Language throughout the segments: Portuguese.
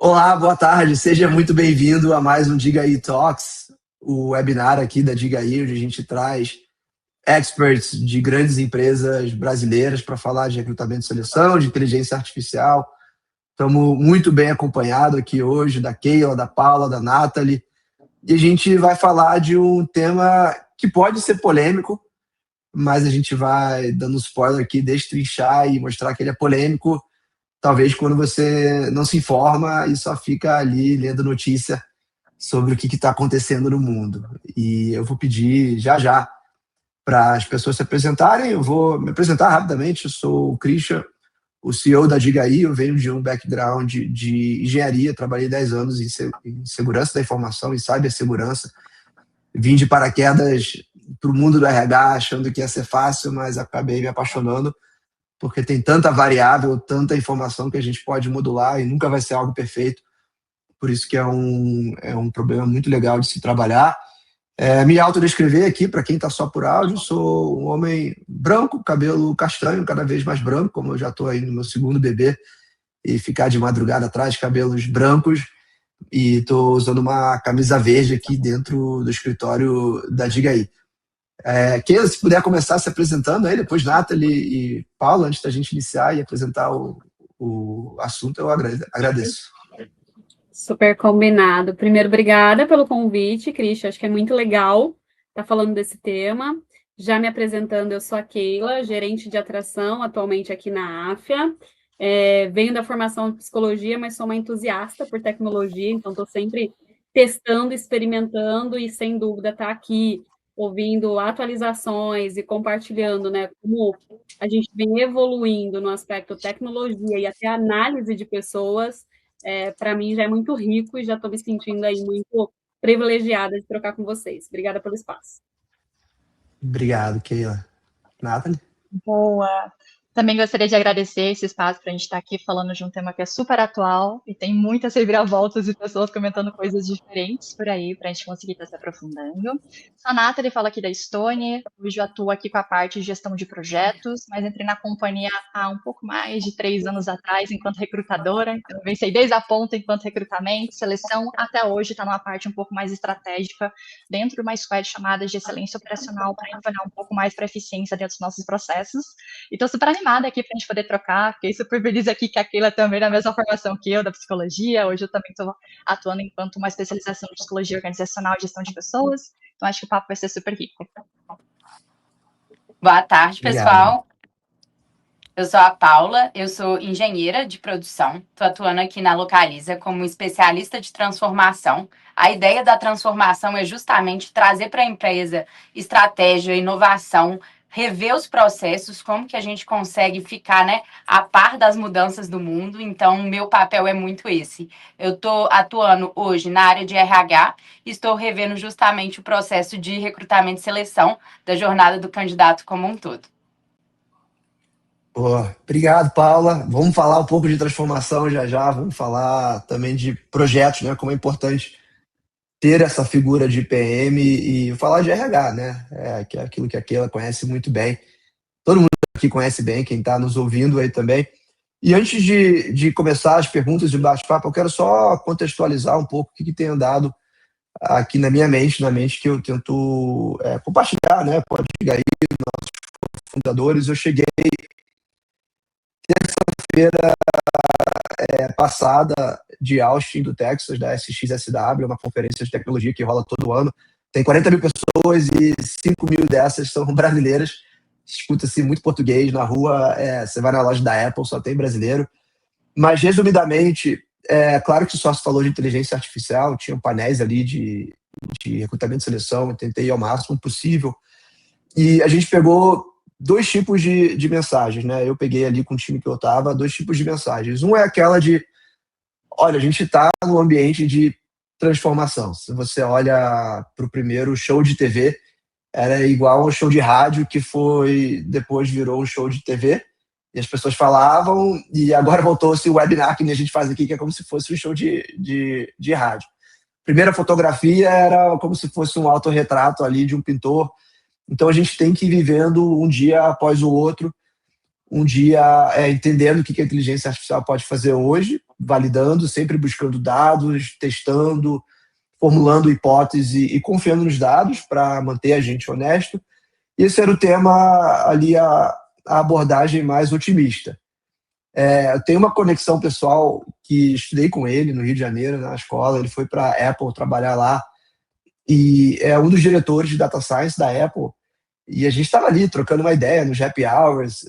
Olá, boa tarde. Seja muito bem-vindo a mais um Diga aí Talks, o webinar aqui da Diga aí, onde a gente traz experts de grandes empresas brasileiras para falar de recrutamento e seleção, de inteligência artificial. Estamos muito bem acompanhados aqui hoje da Keila, da Paula, da Nathalie, e a gente vai falar de um tema que pode ser polêmico, mas a gente vai dando spoiler aqui, destrinchar e mostrar que ele é polêmico. Talvez quando você não se informa e só fica ali lendo notícia sobre o que está acontecendo no mundo. E eu vou pedir já para as pessoas se apresentarem. Eu vou me apresentar rapidamente. Eu sou o Christian, o CEO da Digaí. Eu venho de um background de engenharia, trabalhei 10 anos em segurança da informação, em cibersegurança. Vim de paraquedas para o mundo do RH achando que ia ser fácil, mas acabei me apaixonando porque tem tanta variável, tanta informação que a gente pode modular e nunca vai ser algo perfeito. Por isso que é um problema muito legal de se trabalhar. Me autodescrever aqui, para quem está só por áudio, sou um homem branco, cabelo castanho, cada vez mais branco, como eu já estou aí no meu segundo bebê, e ficar de madrugada atrás, cabelos brancos, e estou usando uma camisa verde aqui dentro do escritório da Digaí. Keila, se puder começar se apresentando aí, depois Nathalie e Paula, antes da gente iniciar e apresentar o assunto, eu agradeço. Super combinado. Primeiro, obrigada pelo convite, Christian. Acho que é muito legal estar falando desse tema. Já me apresentando, eu sou a Keila, gerente de atração atualmente aqui na Afya. Venho da formação de psicologia, mas sou uma entusiasta por tecnologia, então estou sempre testando, experimentando e, sem dúvida, estar aqui ouvindo atualizações e compartilhando, né, como a gente vem evoluindo no aspecto tecnologia e até análise de pessoas. Para mim já é muito rico e já estou me sentindo aí muito privilegiada de trocar com vocês. Obrigada pelo espaço. Obrigado, Keila. Nathalie? Boa. Também gostaria de agradecer esse espaço para a gente estar aqui falando de um tema que é super atual e tem muitas reviravoltas e pessoas comentando coisas diferentes por aí para a gente conseguir estar se aprofundando. A Nathalie fala aqui da Estônia, hoje eu atuo aqui com a parte de gestão de projetos, mas entrei na companhia há um pouco mais de 3 anos atrás enquanto recrutadora, então eu venci desde a ponta enquanto recrutamento, seleção, até hoje está numa parte um pouco mais estratégica dentro de uma squad chamada de excelência operacional para olhar um pouco mais para a eficiência dentro dos nossos processos. E estou super animada aqui para a gente poder trocar, fiquei super feliz aqui que a Keila também na mesma formação que eu, da psicologia, hoje eu também estou atuando enquanto uma especialização em psicologia organizacional e gestão de pessoas, então acho que o papo vai ser super rico. Boa tarde, pessoal. Obrigado. Eu sou a Paula, eu sou engenheira de produção, estou atuando aqui na Localiza como especialista de transformação. A ideia da transformação é justamente trazer para a empresa estratégia, inovação, rever os processos, como que a gente consegue ficar, né, a par das mudanças do mundo. Então, o meu papel é muito esse. Eu estou atuando hoje na área de RH e estou revendo justamente o processo de recrutamento e seleção da jornada do candidato como um todo. Boa. Obrigado, Paula. Vamos falar um pouco de transformação já. Vamos falar também de projetos, né? Como é importante ter essa figura de PM e falar de RH, né? Que é aquilo que a Keila conhece muito bem. Todo mundo aqui conhece bem, quem está nos ouvindo aí também. E antes de começar as perguntas de bate-papo, eu quero só contextualizar um pouco o que tem andado aqui na minha mente, que eu tento compartilhar, né? Pode chegar aí, nossos fundadores. Eu cheguei terça-feira passada de Austin, do Texas, da SXSW, uma conferência de tecnologia que rola todo ano. Tem 40 mil pessoas e 5 mil dessas são brasileiras. Escuta-se muito português na rua, você vai na loja da Apple, só tem brasileiro. Mas, resumidamente, claro que só se falou de inteligência artificial, tinham painéis ali de recrutamento e seleção, eu tentei ir ao máximo possível. E a gente pegou 2 tipos de mensagens, né? Eu peguei ali com o time que eu estava, 2 tipos de mensagens. Um é aquela de, olha, a gente está num ambiente de transformação. Se você olha para o primeiro show de TV, era igual ao show de rádio que depois virou um show de TV, e as pessoas falavam, e agora voltou-se o webinar que a gente faz aqui, que é como se fosse um show de rádio. Primeira fotografia era como se fosse um autorretrato ali de um pintor. Então a gente tem que ir vivendo um dia após o outro um dia entendendo o que a inteligência artificial pode fazer hoje, validando, sempre buscando dados, testando, formulando hipótese e confiando nos dados para manter a gente honesto. E esse era o tema ali, a abordagem mais otimista. Eu tenho uma conexão pessoal que estudei com ele no Rio de Janeiro, na escola. Ele foi para a Apple trabalhar lá e é um dos diretores de Data Science da Apple. E a gente estava ali trocando uma ideia nos happy hours,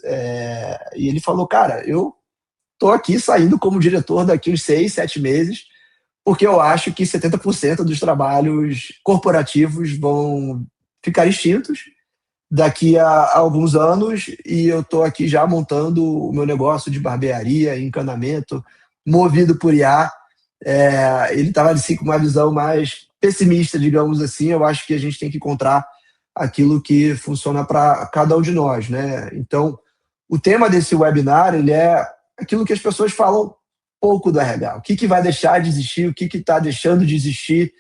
e ele falou, cara, eu estou aqui saindo como diretor daqui uns 6, 7 meses, porque eu acho que 70% dos trabalhos corporativos vão ficar extintos daqui a alguns anos, e eu estou aqui já montando o meu negócio de barbearia, encanamento, movido por IA. Ele estava assim, com uma visão mais pessimista, digamos assim. Eu acho que a gente tem que encontrar aquilo que funciona para cada um de nós, né? Então, o tema desse webinar, ele é aquilo que as pessoas falam pouco do RH. O que vai deixar de existir, o que está deixando de existir.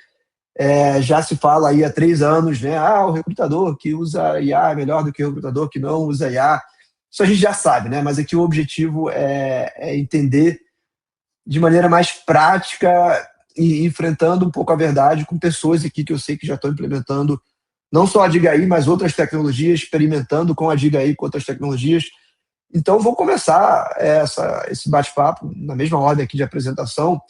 Já se fala aí há 3 anos, né? O recrutador que usa IA é melhor do que o recrutador que não usa IA. Isso a gente já sabe, né? Mas aqui o objetivo é entender de maneira mais prática e enfrentando um pouco a verdade com pessoas aqui que eu sei que já estão implementando não só a DIGAI, mas outras tecnologias, experimentando com a DIGAI com outras tecnologias. Então, vou começar esse bate-papo na mesma ordem aqui de apresentação.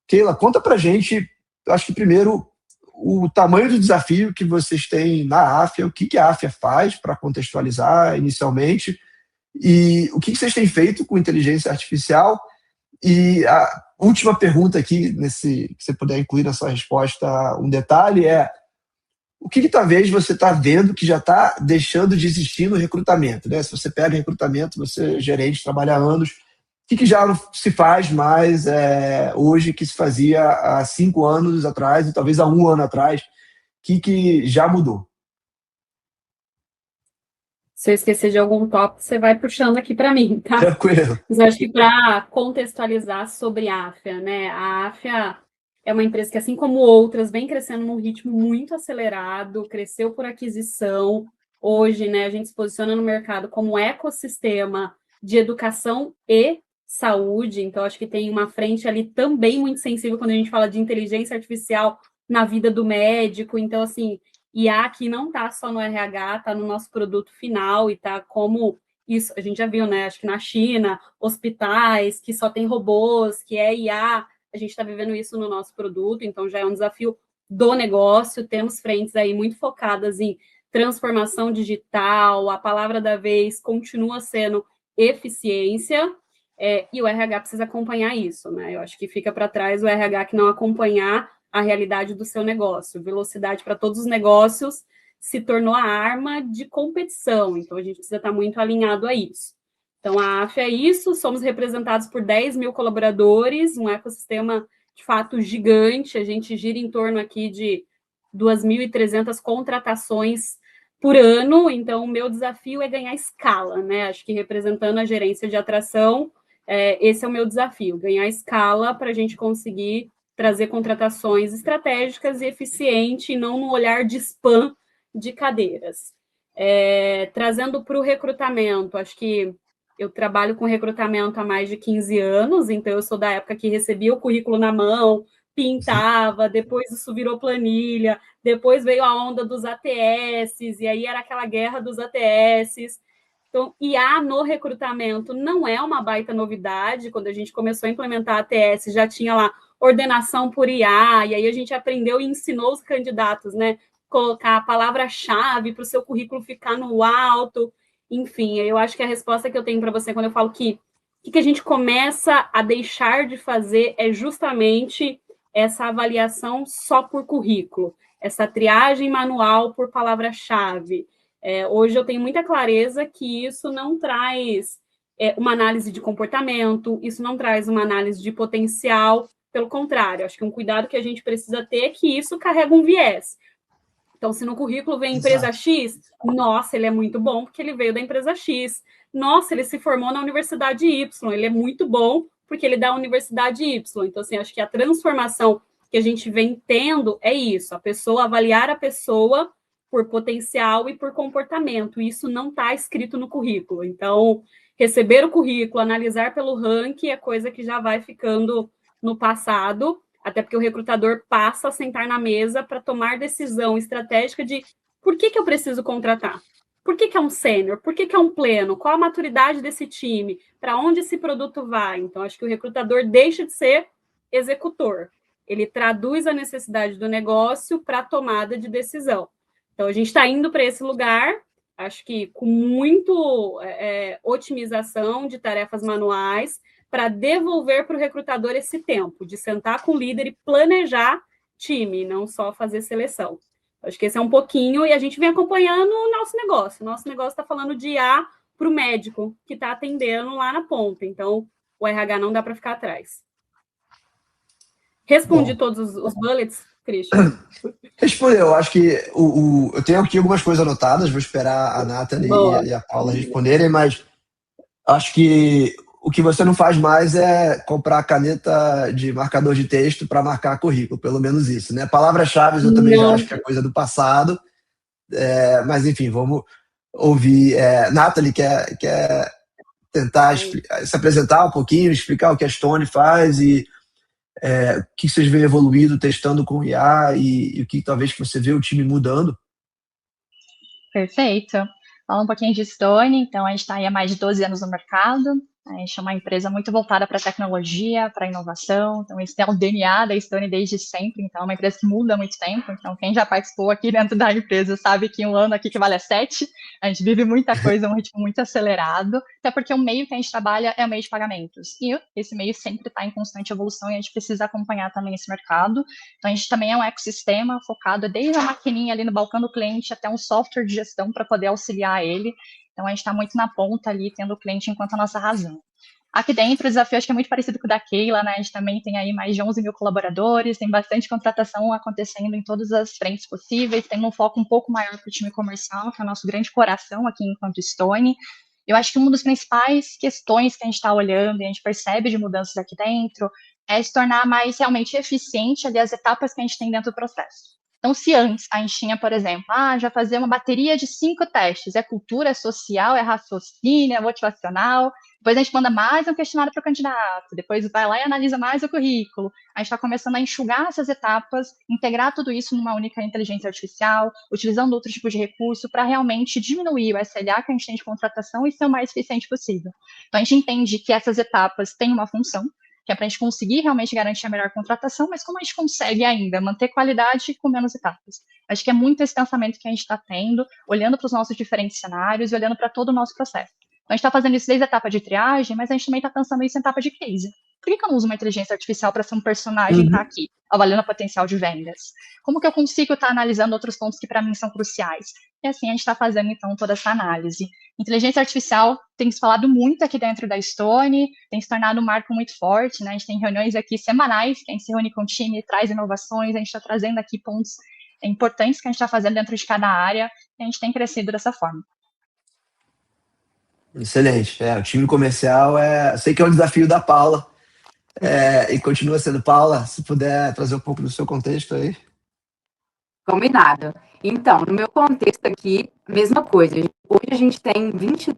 Keila, conta pra gente, eu acho que primeiro, o tamanho do desafio que vocês têm na Afya, o que a Afya faz para contextualizar inicialmente, e o que vocês têm feito com inteligência artificial. E a última pergunta aqui, se você puder incluir na sua resposta um detalhe, o que talvez você está vendo que já está deixando de existir no recrutamento, né? Se você pega recrutamento, você é gerente, trabalha há anos, o que já não se faz mais hoje que se fazia há 5 anos atrás e talvez há 1 ano atrás? O que já mudou? Se eu esquecer de algum tópico, você vai puxando aqui para mim, tá? Tranquilo. Mas eu acho que para contextualizar sobre a Afya, né? A Afya é uma empresa que, assim como outras, vem crescendo num ritmo muito acelerado, cresceu por aquisição. Hoje, né, a gente se posiciona no mercado como um ecossistema de educação e saúde. Então, acho que tem uma frente ali também muito sensível quando a gente fala de inteligência artificial na vida do médico. Então, assim, IA aqui não está só no RH, está no nosso produto final e está como isso, a gente já viu, né? Acho que na China, hospitais que só tem robôs, que é IA, a gente está vivendo isso no nosso produto, então já é um desafio do negócio. Temos frentes aí muito focadas em transformação digital, a palavra da vez continua sendo eficiência, e o RH precisa acompanhar isso, né? Eu acho que fica para trás o RH que não acompanhar a realidade do seu negócio. Velocidade para todos os negócios se tornou a arma de competição, então a gente precisa estar muito alinhado a isso. Então, a Afya é isso, somos representados por 10 mil colaboradores, um ecossistema, de fato, gigante, a gente gira em torno aqui de 2.300 contratações por ano, então o meu desafio é ganhar escala, né? Acho que representando a gerência de atração, esse é o meu desafio, ganhar escala para a gente conseguir trazer contratações estratégicas e eficientes, e não no olhar de spam de cadeiras. Trazendo para o recrutamento, acho que eu trabalho com recrutamento há mais de 15 anos, então eu sou da época que recebia o currículo na mão, pintava, depois isso virou planilha, depois veio a onda dos ATS, e aí era aquela guerra dos ATS. Então, IA no recrutamento não é uma baita novidade. Quando a gente começou a implementar ATS, já tinha lá ordenação por IA, e aí a gente aprendeu e ensinou os candidatos, né? Colocar a palavra-chave para o seu currículo ficar no alto. Enfim, eu acho que a resposta que eu tenho para você quando eu falo que o que a gente começa a deixar de fazer é justamente essa avaliação só por currículo, essa triagem manual por palavra-chave. Hoje eu tenho muita clareza que isso não traz uma análise de comportamento, isso não traz uma análise de potencial, pelo contrário, acho que um cuidado que a gente precisa ter é que isso carrega um viés. Então, se no currículo vem empresa X, nossa, ele é muito bom porque ele veio da empresa X. Nossa, ele se formou na Universidade Y, ele é muito bom porque ele é da Universidade Y. Então, assim, acho que a transformação que a gente vem tendo é isso, a pessoa, avaliar a pessoa por potencial e por comportamento. Isso não está escrito no currículo. Então, receber o currículo, analisar pelo ranking é coisa que já vai ficando no passado, até porque o recrutador passa a sentar na mesa para tomar decisão estratégica de por que eu preciso contratar? Por que é um sênior? Por que é um pleno? Qual a maturidade desse time? Para onde esse produto vai? Então, acho que o recrutador deixa de ser executor. Ele traduz a necessidade do negócio para a tomada de decisão. Então, a gente está indo para esse lugar, acho que com muito otimização de tarefas manuais, para devolver para o recrutador esse tempo de sentar com o líder e planejar time, não só fazer seleção. Acho que esse é um pouquinho, e a gente vem acompanhando o nosso negócio. O nosso negócio está falando de IA para o médico, que está atendendo lá na ponta. Então, o RH não dá para ficar atrás. Respondi todos os bullets, Christian? Respondeu. Acho que eu tenho aqui algumas coisas anotadas, vou esperar a Nathalie e a Paula responderem, mas acho que o que você não faz mais é comprar caneta de marcador de texto para marcar currículo, pelo menos isso, né? Palavras-chave eu também já acho que é coisa do passado, mas enfim, vamos ouvir. Nathalie quer tentar se apresentar um pouquinho, explicar o que a Stone faz e o que vocês veem evoluído testando com IA e o que talvez que você vê o time mudando. Perfeito. Fala um pouquinho de Stone. Então, a gente está aí há mais de 12 anos no mercado. A gente é uma empresa muito voltada para tecnologia, para inovação. Então, isso é o DNA da Stone desde sempre. Então, é uma empresa que muda há muito tempo. Então, quem já participou aqui dentro da empresa sabe que um ano aqui equivale a 7. A gente vive muita coisa, um ritmo muito acelerado. Até porque o meio que a gente trabalha é o meio de pagamentos. E esse meio sempre está em constante evolução e a gente precisa acompanhar também esse mercado. Então, a gente também é um ecossistema focado desde a maquininha ali no balcão do cliente até um software de gestão para poder auxiliar ele. Então, a gente está muito na ponta ali, tendo o cliente enquanto a nossa razão. Aqui dentro, o desafio acho que é muito parecido com o da Keila, né? A gente também tem aí mais de 11 mil colaboradores, tem bastante contratação acontecendo em todas as frentes possíveis, tem um foco um pouco maior para o time comercial, que é o nosso grande coração aqui enquanto Stone. Eu acho que uma das principais questões que a gente está olhando e a gente percebe de mudanças aqui dentro é se tornar mais realmente eficiente ali as etapas que a gente tem dentro do processo. Então, se antes a gente tinha, por exemplo, já fazer uma bateria de 5 testes, é cultura, é social, é raciocínio, é motivacional, depois a gente manda mais um questionário para o candidato, depois vai lá e analisa mais o currículo. A gente está começando a enxugar essas etapas, integrar tudo isso numa única inteligência artificial, utilizando outro tipo de recurso para realmente diminuir o SLA que a gente tem de contratação e ser o mais eficiente possível. Então, a gente entende que essas etapas têm uma função, que é para a gente conseguir realmente garantir a melhor contratação, mas como a gente consegue ainda manter qualidade com menos etapas? Acho que é muito esse pensamento que a gente está tendo, olhando para os nossos diferentes cenários e olhando para todo o nosso processo. Então, a gente está fazendo isso desde a etapa de triagem, mas a gente também está pensando isso em etapa de case. Por que eu não uso uma inteligência artificial para ser um personagem que está aqui, avaliando o potencial de vendas? Como que eu consigo estar analisando outros pontos que para mim são cruciais? E assim a gente está fazendo, então, toda essa análise. Inteligência artificial tem se falado muito aqui dentro da Stone, tem se tornado um marco muito forte, né? A gente tem reuniões aqui semanais, que a gente se reúne com o time, traz inovações, a gente está trazendo aqui pontos importantes que a gente está fazendo dentro de cada área, e a gente tem crescido dessa forma. Excelente. O time comercial sei que é um desafio da Paula, e continua sendo. Paula, se puder trazer um pouco do seu contexto aí. Combinado. Então, no meu contexto aqui, mesma coisa. Hoje a gente tem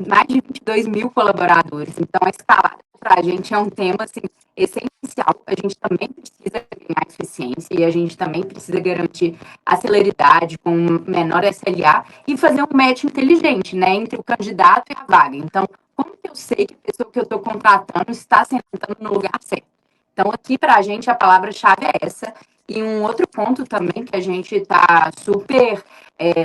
mais de 22 mil colaboradores, então a escalada para a gente é um tema assim, essencial. A gente também precisa ganhar eficiência e a gente também precisa garantir a celeridade com menor SLA e fazer um match inteligente, né, entre o candidato e a vaga. Então, como que eu sei que a pessoa que eu estou contratando está sentando no lugar certo? Então, aqui para a gente a palavra-chave é essa. E um outro ponto também que a gente está super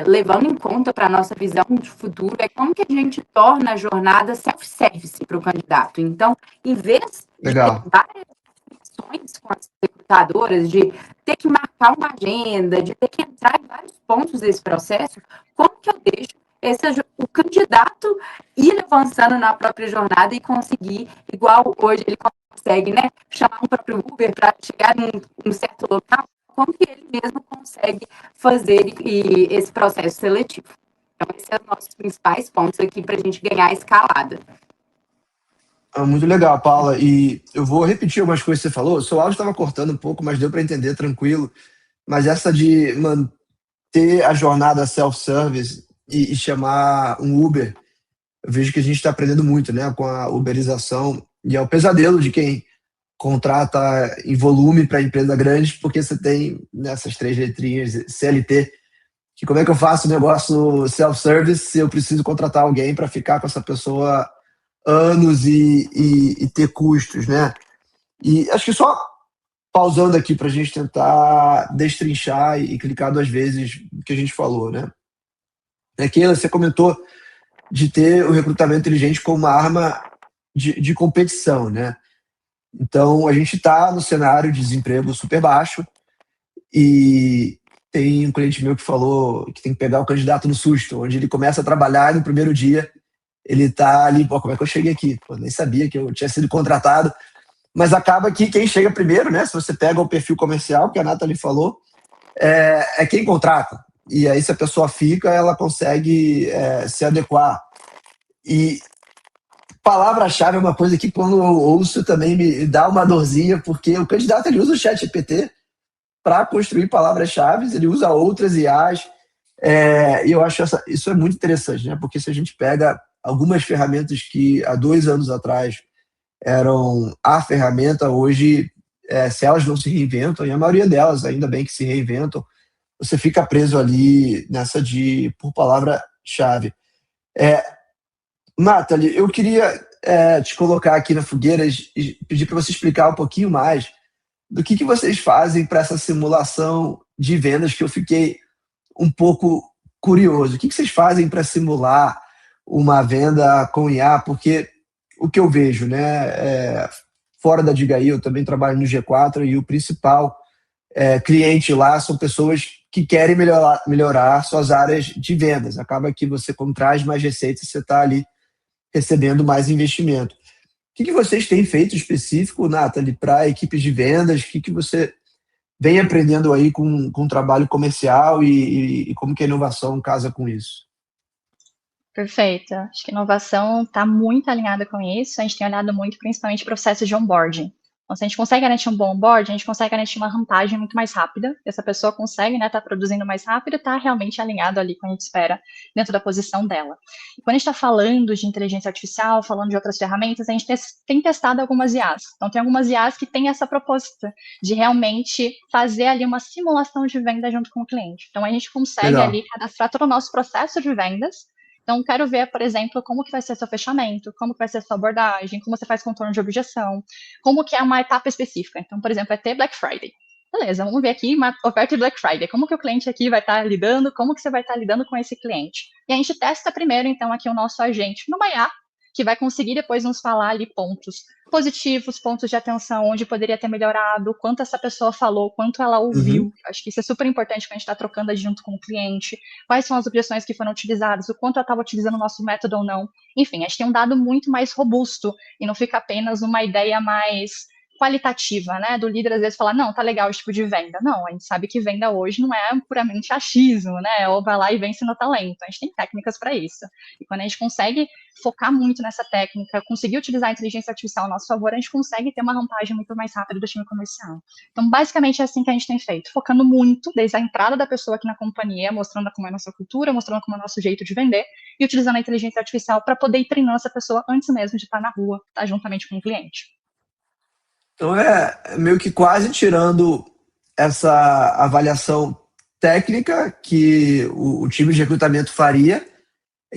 levando em conta para a nossa visão de futuro é como que a gente torna a jornada self-service para o candidato. Então, em vez de ter várias funções com as recrutadoras, de ter que marcar uma agenda, de ter que entrar em vários pontos desse processo, como que eu deixo o candidato ir avançando na própria jornada e conseguir, igual hoje ele consegue, né, chamar um próprio Uber para chegar num certo local, como que ele mesmo consegue fazer esse processo seletivo. Então, esses são os nossos principais pontos aqui para a gente ganhar a escalada. Muito legal, Paula. E eu vou repetir algumas coisas que você falou. O seu áudio estava cortando um pouco, mas deu para entender tranquilo. Mas essa de manter a jornada self-service e chamar um Uber, eu vejo que a gente está aprendendo muito, né, com a uberização, e é o pesadelo de quem contrata em volume para empresa grande, porque você tem nessas 3 letrinhas CLT, que como é que eu faço um negócio self-service se eu preciso contratar alguém para ficar com essa pessoa anos e ter custos, né? E acho que só pausando aqui para a gente tentar destrinchar e clicar 2 vezes o que a gente falou, né? Keila, você comentou de ter o recrutamento inteligente como uma arma de competição, né? Então, a gente está no cenário de desemprego super baixo e tem um cliente meu que falou que tem que pegar o candidato no susto, onde ele começa a trabalhar e no primeiro dia ele está ali, pô, como é que eu cheguei aqui? Pô, nem sabia que eu tinha sido contratado, mas acaba que quem chega primeiro, né? Se você pega o perfil comercial, que a Nathalie falou, é quem contrata. E aí, se a pessoa fica, ela consegue se adequar. E palavra-chave é uma coisa que, quando eu ouço, também me dá uma dorzinha, porque o candidato ele usa o ChatGPT para construir palavras-chave, ele usa outras IAs, e eu acho isso é muito interessante, né? Porque se a gente pega algumas ferramentas que há 2 anos atrás eram a ferramenta, hoje, se elas não se reinventam, e a maioria delas, ainda bem que se reinventam, você fica preso ali nessa por palavra-chave. Nathalie, eu queria te colocar aqui na fogueira e pedir para você explicar um pouquinho mais do que vocês fazem para essa simulação de vendas, que eu fiquei um pouco curioso. O que vocês fazem para simular uma venda com IA? Porque o que eu vejo, né, fora da Diga Aí, eu também trabalho no G4 e o principal cliente lá são pessoas que querem melhorar suas áreas de vendas. Acaba que você, quando traz mais receitas, você está ali recebendo mais investimento. O que vocês têm feito específico, Nathalie, para equipes de vendas? O que você vem aprendendo aí com o trabalho comercial e como que a inovação casa com isso? Perfeito. Acho que a inovação está muito alinhada com isso. A gente tem olhado muito, principalmente, processos de onboarding. Então, se a gente consegue garantir um bom onboarding, a gente consegue garantir uma rampagem muito mais rápida. Essa pessoa consegue, né, tá produzindo mais rápido, está realmente alinhado ali com a gente espera dentro da posição dela. E quando a gente está falando de inteligência artificial, falando de outras ferramentas, a gente tem testado algumas IAs. Então, tem algumas IAs que têm essa proposta de realmente fazer ali uma simulação de venda junto com o cliente. Então, a gente consegue ali cadastrar todo o nosso processo de vendas. Então, quero ver, por exemplo, como que vai ser seu fechamento, como que vai ser sua abordagem, como você faz contorno de objeção, como que é uma etapa específica. Então, por exemplo, vai ter Black Friday. Beleza, vamos ver aqui uma oferta de Black Friday. Como que o cliente aqui vai estar lidando, como que você vai estar lidando com esse cliente? E a gente testa primeiro, então, aqui o nosso agente no IA, que vai conseguir depois nos falar ali pontos positivos, pontos de atenção, onde poderia ter melhorado, quanto essa pessoa falou, quanto ela ouviu. Acho que isso é super importante quando a gente está trocando junto com o cliente, quais são as objeções que foram utilizadas, o quanto ela estava utilizando o nosso método ou não. Enfim, a gente tem um dado muito mais robusto e não fica apenas uma ideia mais qualitativa, né, do líder às vezes falar, não, tá legal esse tipo de venda. Não, a gente sabe que venda hoje não é puramente achismo, né, ou vai lá e vence no talento. A gente tem técnicas para isso. E quando a gente consegue focar muito nessa técnica, conseguir utilizar a inteligência artificial ao nosso favor, a gente consegue ter uma rampagem muito mais rápida do time comercial. Então, basicamente, é assim que a gente tem feito, focando muito desde a entrada da pessoa aqui na companhia, mostrando como é a nossa cultura, mostrando como é o nosso jeito de vender, e utilizando a inteligência artificial para poder ir treinando essa pessoa antes mesmo de estar na rua, estar juntamente com o cliente. Então, meio que quase tirando essa avaliação técnica que o time de recrutamento faria,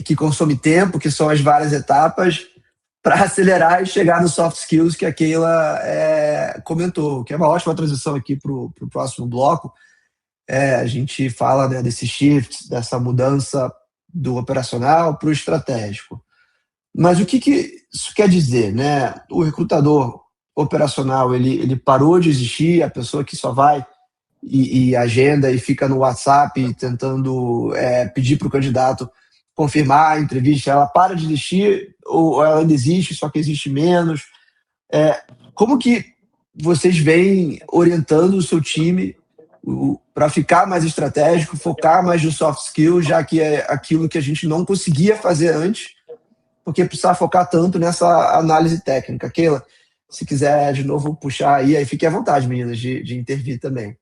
que consome tempo, que são as várias etapas, para acelerar e chegar nos soft skills que a Keila comentou, que é uma ótima transição aqui para o próximo bloco. A gente fala, né, desse shift, dessa mudança do operacional para o estratégico. Mas o que isso quer dizer, né? O recrutador operacional, ele parou de existir, a pessoa que só vai e agenda e fica no WhatsApp tentando pedir para o candidato confirmar a entrevista, ela para de existir ou ela ainda existe, só que existe menos? Como que vocês vêm orientando o seu time para ficar mais estratégico, focar mais no soft skill, já que é aquilo que a gente não conseguia fazer antes, porque precisava focar tanto nessa análise técnica? Keila, se quiser de novo puxar aí fique à vontade, meninas, de intervir também.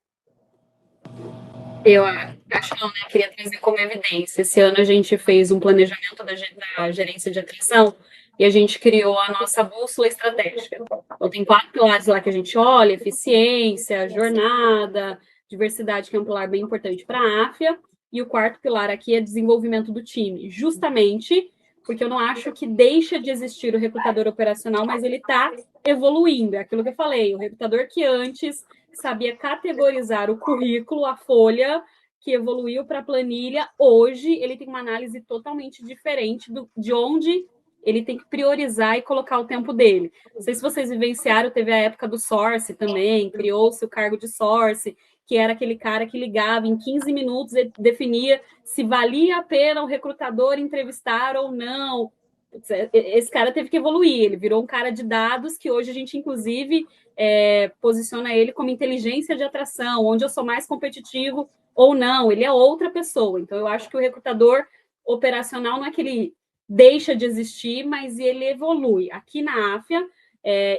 Eu acho não, né? Queria trazer como evidência. Esse ano a gente fez um planejamento da gerência de atração e a gente criou a nossa bússola estratégica. Então, tem 4 pilares lá que a gente olha: eficiência, jornada, diversidade, que é um pilar bem importante para a AFIA, e o 4º pilar aqui é desenvolvimento do time, justamente porque eu não acho que deixa de existir o recrutador operacional, mas ele está evoluindo. É aquilo que eu falei, o recrutador que antes sabia categorizar o currículo, a folha, que evoluiu para a planilha, hoje ele tem uma análise totalmente diferente de onde ele tem que priorizar e colocar o tempo dele. Não sei se vocês vivenciaram, teve a época do Source também, criou-se o cargo de Source, que era aquele cara que ligava em 15 minutos e definia se valia a pena o recrutador entrevistar ou não. Esse cara teve que evoluir, ele virou um cara de dados que hoje a gente, inclusive, posiciona ele como inteligência de atração, onde eu sou mais competitivo ou não, ele é outra pessoa. Então, eu acho que o recrutador operacional não é que ele deixa de existir, mas ele evolui. Aqui na AFIA,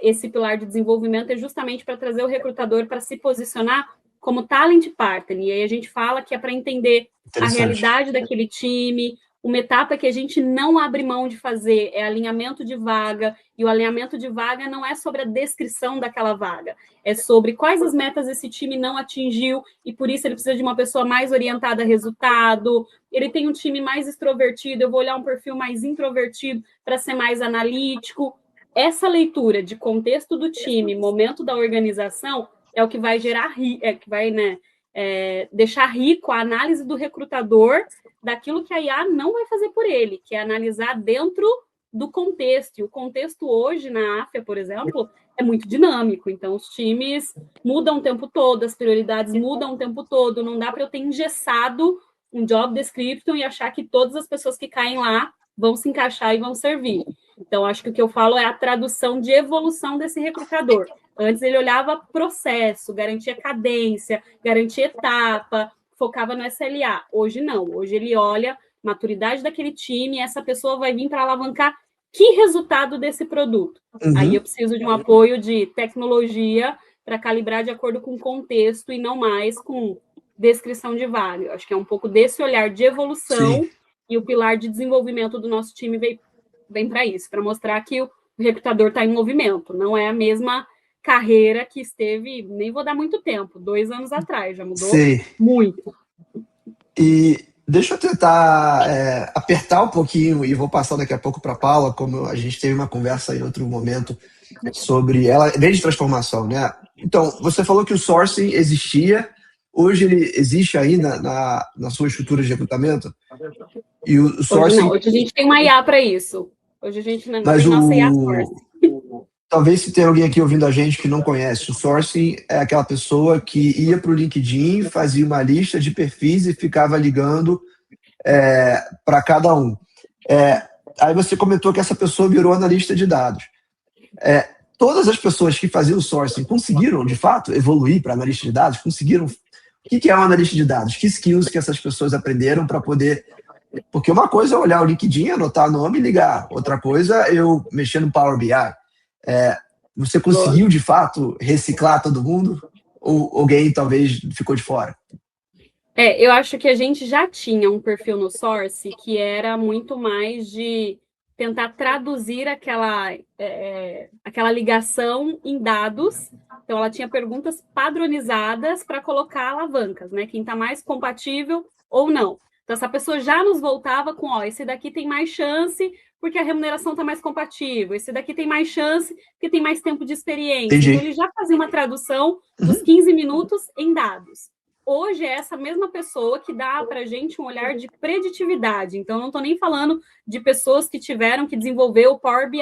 esse pilar de desenvolvimento é justamente para trazer o recrutador para se posicionar como talent partner, e aí a gente fala que é para entender a realidade daquele time. Uma etapa que a gente não abre mão de fazer é alinhamento de vaga, e o alinhamento de vaga não é sobre a descrição daquela vaga, é sobre quais as metas esse time não atingiu, e por isso ele precisa de uma pessoa mais orientada a resultado. Ele tem um time mais extrovertido, eu vou olhar um perfil mais introvertido para ser mais analítico. Essa leitura de contexto do time, momento da organização, é o que vai gerar, que vai, deixar rico a análise do recrutador daquilo que a IA não vai fazer por ele, que é analisar dentro do contexto. E o contexto hoje na AFIA, por exemplo, é muito dinâmico. Então, os times mudam o tempo todo, as prioridades mudam o tempo todo. Não dá para eu ter engessado um job description e achar que todas as pessoas que caem lá vão se encaixar e vão servir. Então, acho que o que eu falo é a tradução de evolução desse recrutador. Antes ele olhava processo, garantia cadência, garantia etapa, focava no SLA. Hoje não, hoje ele olha maturidade daquele time, e essa pessoa vai vir para alavancar que resultado desse produto. Uhum. Aí eu preciso de um apoio de tecnologia para calibrar de acordo com o contexto e não mais com descrição de vaga. Eu acho que é um pouco desse olhar de evolução. Sim. E o pilar de desenvolvimento do nosso time vem para isso, para mostrar que o recrutador está em movimento, não é a mesma carreira que esteve, nem vou dar muito tempo, 2 anos atrás, já mudou muito. E deixa eu tentar apertar um pouquinho, e vou passar daqui a pouco para a Paula, como a gente teve uma conversa em outro momento sobre ela, vem de transformação, né? Então, você falou que o sourcing existia, hoje ele existe ainda na sua estrutura de recrutamento? E o sourcing... Hoje não, hoje a gente tem uma IA para isso. Hoje a gente não tem nossa IA sourcing. Talvez se tem alguém aqui ouvindo a gente que não conhece, o sourcing é aquela pessoa que ia para o LinkedIn, fazia uma lista de perfis e ficava ligando para cada um. Aí você comentou que essa pessoa virou analista de dados. Todas as pessoas que faziam o sourcing conseguiram, de fato, evoluir para analista de dados? Conseguiram? O que é um analista de dados? Que skills que essas pessoas aprenderam para poder... Porque uma coisa é olhar o LinkedIn, anotar nome e ligar. Outra coisa é eu mexer no Power BI. Você conseguiu, de fato, reciclar todo mundo? Ou alguém talvez ficou de fora? Eu acho que a gente já tinha um perfil no Source que era muito mais de tentar traduzir aquela ligação em dados. Então, ela tinha perguntas padronizadas para colocar alavancas, né? Quem está mais compatível ou não. Então, essa pessoa já nos voltava com, esse daqui tem mais chance porque a remuneração está mais compatível, esse daqui tem mais chance porque tem mais tempo de experiência. Entendi. Então, ele já fazia uma tradução dos 15 minutos em dados. Hoje é essa mesma pessoa que dá para a gente um olhar de preditividade. Então, não estou nem falando de pessoas que tiveram que desenvolver o Power BI.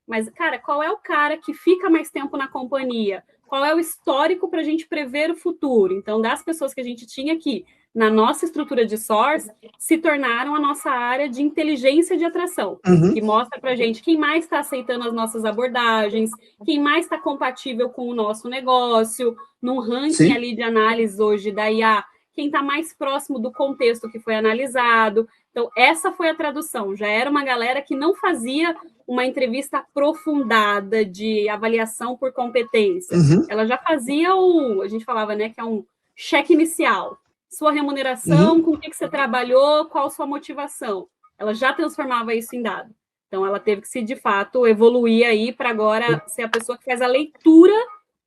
Mas, cara, qual é o cara que fica mais tempo na companhia? Qual é o histórico para a gente prever o futuro? Então, das pessoas que a gente tinha aqui na nossa estrutura de source, se tornaram a nossa área de inteligência de atração, que mostra para a gente quem mais está aceitando as nossas abordagens, quem mais está compatível com o nosso negócio, num ranking ali de análise hoje da IA, quem está mais próximo do contexto que foi analisado. Então, essa foi a tradução. Já era uma galera que não fazia uma entrevista aprofundada de avaliação por competência. Ela já fazia a gente falava, né, que é um cheque inicial. sua remuneração, com o que você trabalhou, qual sua motivação. Ela já transformava isso em dado. Então, ela teve que se, de fato, evoluir aí para agora ser a pessoa que faz a leitura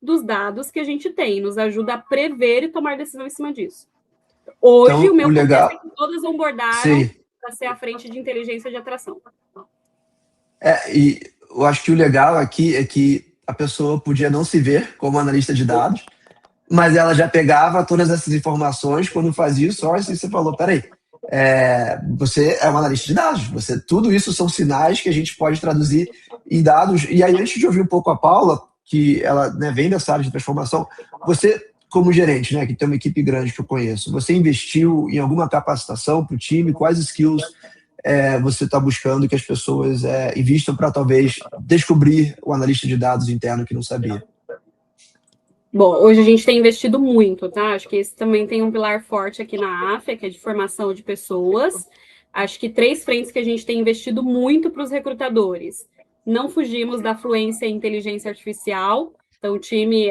dos dados que a gente tem, nos ajuda a prever e tomar decisão em cima disso. Hoje, Então, o meu legal... contexto é que todas onboardaram para ser a frente de inteligência de atração. E eu acho que o legal aqui é que a pessoa podia não se ver como analista de dados, mas ela já pegava todas essas informações quando fazia o source, e você falou, peraí, você é um analista de dados, tudo isso são sinais que a gente pode traduzir em dados. E aí, antes de ouvir um pouco a Paula, que ela, né, vem dessa área de transformação, você, como gerente, né, que tem uma equipe grande que eu conheço, você investiu em alguma capacitação para o time? Quais skills você está buscando que as pessoas invistam para talvez descobrir o analista de dados interno que não sabia? Bom, hoje a gente tem investido muito, tá? Acho que esse também tem um pilar forte aqui na AFIA, que é de formação de pessoas. Acho que 3 frentes que a gente tem investido muito para os recrutadores. Não fugimos da fluência em inteligência artificial. Então, o time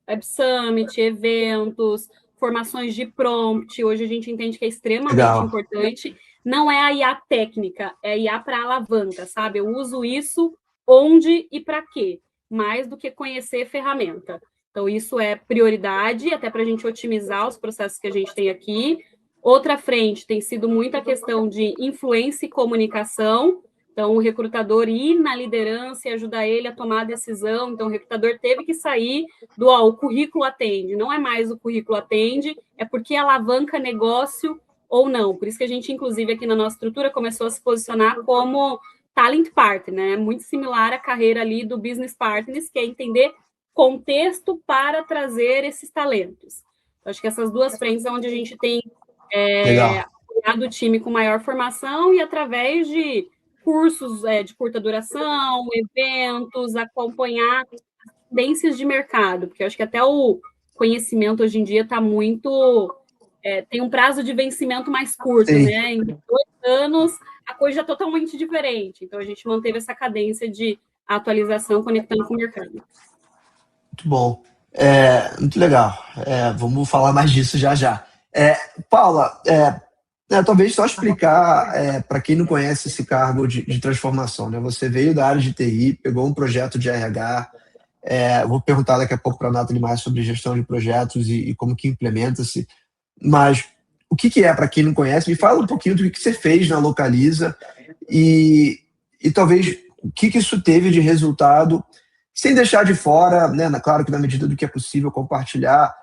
Web Summit, eventos, formações de prompt. Hoje a gente entende que é extremamente importante. Não é a IA técnica, é a IA para alavanca, sabe? Eu uso isso onde e para quê, mais do que conhecer ferramenta. Então, isso é prioridade, até para a gente otimizar os processos que a gente tem aqui. Outra frente tem sido muito a questão de influência e comunicação. Então, o recrutador ir na liderança e ajudar ele a tomar a decisão. Então, o recrutador teve que sair do o currículo atende. Não é mais o currículo atende, é porque alavanca negócio ou não. Por isso que a gente, inclusive, aqui na nossa estrutura, começou a se posicionar como talent partner, né? Muito similar à carreira ali do business partners, que é entender contexto para trazer esses talentos. Acho que essas 2 frentes é onde a gente tem apoiado o time com maior formação e através de cursos de curta duração, eventos, acompanhar tendências de mercado, porque eu acho que até o conhecimento hoje em dia está muito... tem um prazo de vencimento mais curto, né? Em 2 anos, a coisa já é totalmente diferente. Então, a gente manteve essa cadência de atualização conectando com o mercado. Muito bom. Muito legal. Vamos falar mais disso já já. Paula, talvez só explicar para quem não conhece esse cargo de transformação, né? Você veio da área de TI, pegou um projeto de RH. Vou perguntar daqui a pouco para a Nathalie mais sobre gestão de projetos e como que implementa-se. Mas o que é, para quem não conhece? Me fala um pouquinho do que você fez na Localiza e talvez o que isso teve de resultado, sem deixar de fora, né, claro que na medida do que é possível compartilhar,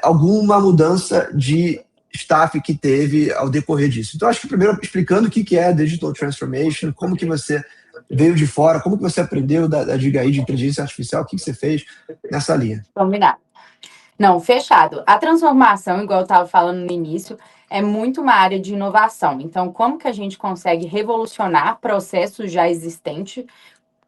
alguma mudança de staff que teve ao decorrer disso. Então, acho que primeiro explicando o que é Digital Transformation, como que você veio de fora, como que você aprendeu da Digaí de inteligência artificial, o que você fez nessa linha. Combinado. Não, fechado. A transformação, igual eu estava falando no início, é muito uma área de inovação. Então, como que a gente consegue revolucionar processos já existentes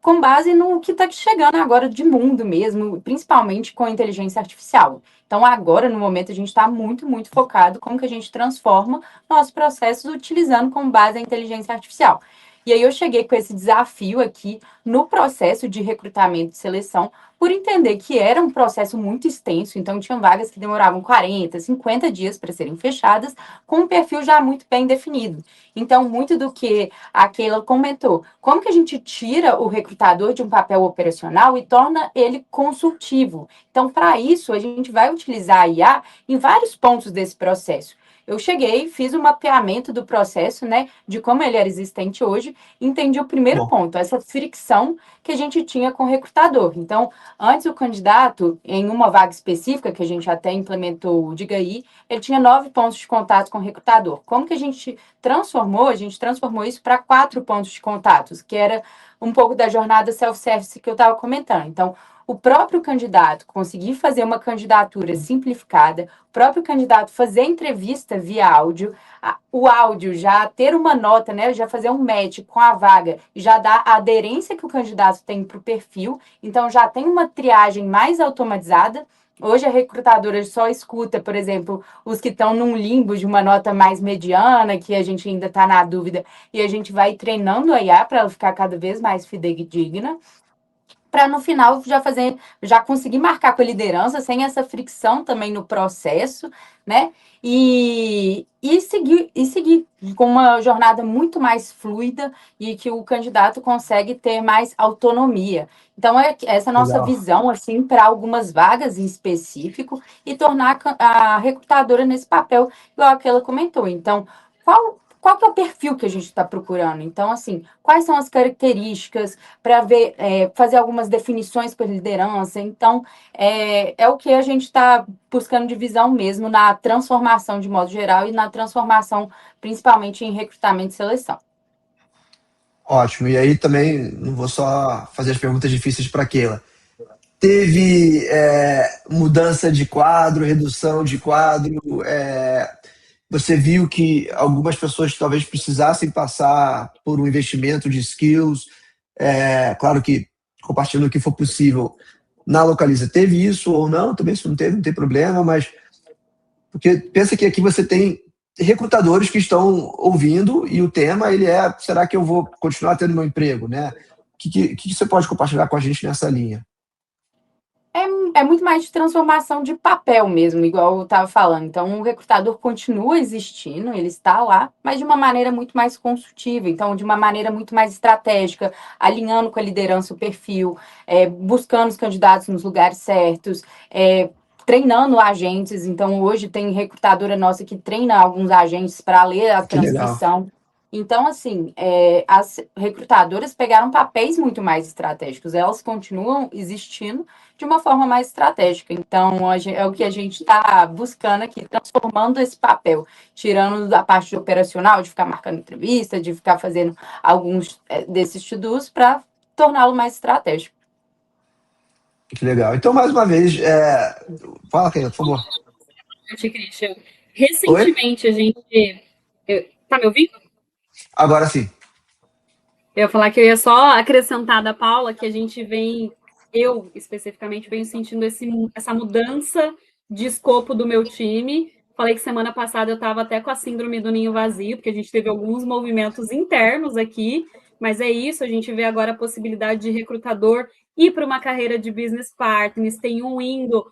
com base no que está chegando agora de mundo mesmo, principalmente com a inteligência artificial. Então, agora, no momento, a gente está muito, muito focado como que a gente transforma nossos processos utilizando como base a inteligência artificial. E aí eu cheguei com esse desafio aqui no processo de recrutamento e seleção, por entender que era um processo muito extenso, então tinham vagas que demoravam 40, 50 dias para serem fechadas, com um perfil já muito bem definido. Então, muito do que a Keila comentou, como que a gente tira o recrutador de um papel operacional e torna ele consultivo? Então, para isso, a gente vai utilizar a IA em vários pontos desse processo. Eu cheguei, fiz um mapeamento do processo, né, de como ele era existente hoje, entendi o primeiro ponto, essa fricção que a gente tinha com o recrutador. Então, antes o candidato, em uma vaga específica, que a gente até implementou o Digaí, ele tinha 9 pontos de contato com o recrutador. Como que a gente transformou? A gente transformou isso para 4 pontos de contatos, que era um pouco da jornada self-service que eu estava comentando. Então, o próprio candidato conseguir fazer uma candidatura simplificada, o próprio candidato fazer entrevista via áudio, o áudio já ter uma nota, né, já fazer um match com a vaga, já dá a aderência que o candidato tem para o perfil, então já tem uma triagem mais automatizada. Hoje a recrutadora só escuta, por exemplo, os que estão num limbo de uma nota mais mediana, que a gente ainda está na dúvida, e a gente vai treinando a IA para ela ficar cada vez mais fidedigna. para no final já conseguir marcar com a liderança, sem essa fricção também no processo, né? E seguir com uma jornada muito mais fluida e que o candidato consegue ter mais autonomia. Então, essa nossa Legal. visão, assim, para algumas vagas em específico e tornar a recrutadora nesse papel, igual que ela comentou. Então, qual que é o perfil que a gente está procurando? Então, assim, quais são as características para ver, fazer algumas definições para liderança? Então, é o que a gente está buscando de visão mesmo na transformação de modo geral e na transformação, principalmente em recrutamento e seleção. Ótimo. E aí também, não vou só fazer as perguntas difíceis para Keila. Teve mudança de quadro, redução de quadro? Você viu que algumas pessoas talvez precisassem passar por um investimento de skills? Claro que compartilhando o que for possível na Localiza. Teve isso ou não? Também se não teve, não tem problema, mas porque pensa que aqui você tem recrutadores que estão ouvindo e o tema ele será que eu vou continuar tendo meu emprego, né? O que você pode compartilhar com a gente nessa linha? É muito mais de transformação de papel mesmo, igual eu estava falando. Então, o recrutador continua existindo, ele está lá, mas de uma maneira muito mais consultiva, então, de uma maneira muito mais estratégica, alinhando com a liderança o perfil, buscando os candidatos nos lugares certos, treinando agentes. Então, hoje tem recrutadora nossa que treina alguns agentes para ler a Que legal. transcrição. Então, assim, as recrutadoras pegaram papéis muito mais estratégicos, elas continuam existindo de uma forma mais estratégica. Então, é o que a gente está buscando aqui, transformando esse papel, tirando da parte operacional, de ficar marcando entrevista, de ficar fazendo alguns desses to-dos para torná-lo mais estratégico. Que legal. Então, mais uma vez, fala, Keila, por favor. Christian, recentemente a gente... Tá me ouvindo? Agora sim. Eu ia falar que eu ia só acrescentar da Paula que a gente eu especificamente venho sentindo essa mudança de escopo do meu time. Falei que semana passada eu estava até com a síndrome do ninho vazio, porque a gente teve alguns movimentos internos aqui, mas é isso, a gente vê agora a possibilidade de recrutador ir para uma carreira de business partners, tem um indo